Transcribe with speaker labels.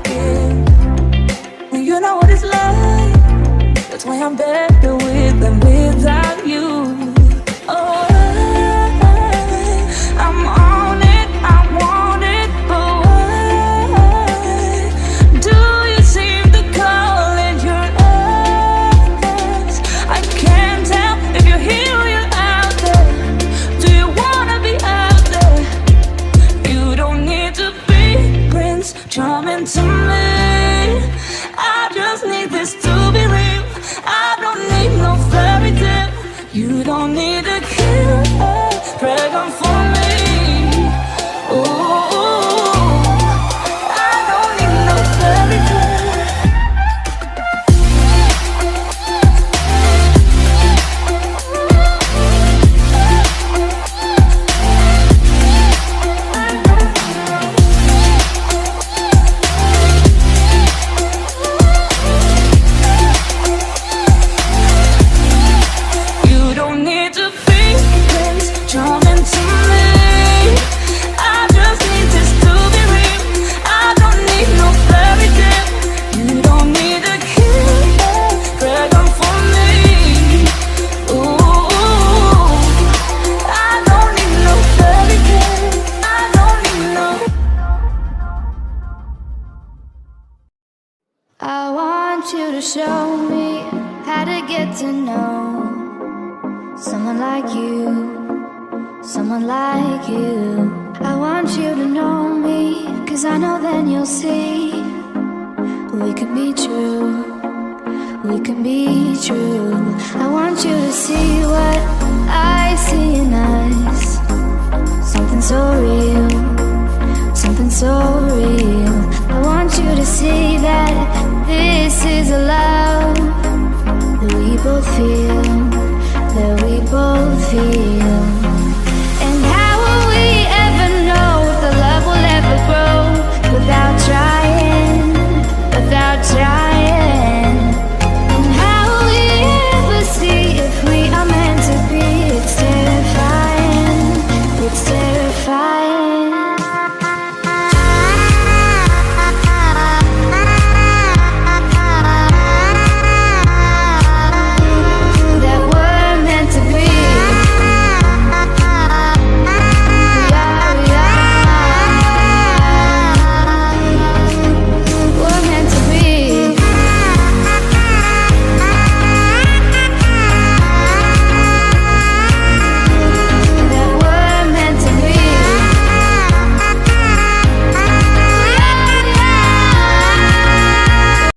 Speaker 1: again. You know what it's like. That's why I'm better with than without you. Oh, I'm on it, I want it, but why do you seem to call in your eyes? I can't tell if you're here or you're out there. Do you wanna be out there? You don't need to be Prince Charming to me. I just need this to be real. I don't need no fairy tale. You don't need to kill a dragon for me. Ooh, I don't need no fairy tale. You don't need to be Prince Charming to me. I just need this to be real. I don't need no fairy tale. You don't need to kill a dragon for me. Ooh, I don't need no fairy tale. I don't need no.
Speaker 2: I want you to show me how to get to know someone like you, someone like you. I want you to know me, 'cause I know then you'll see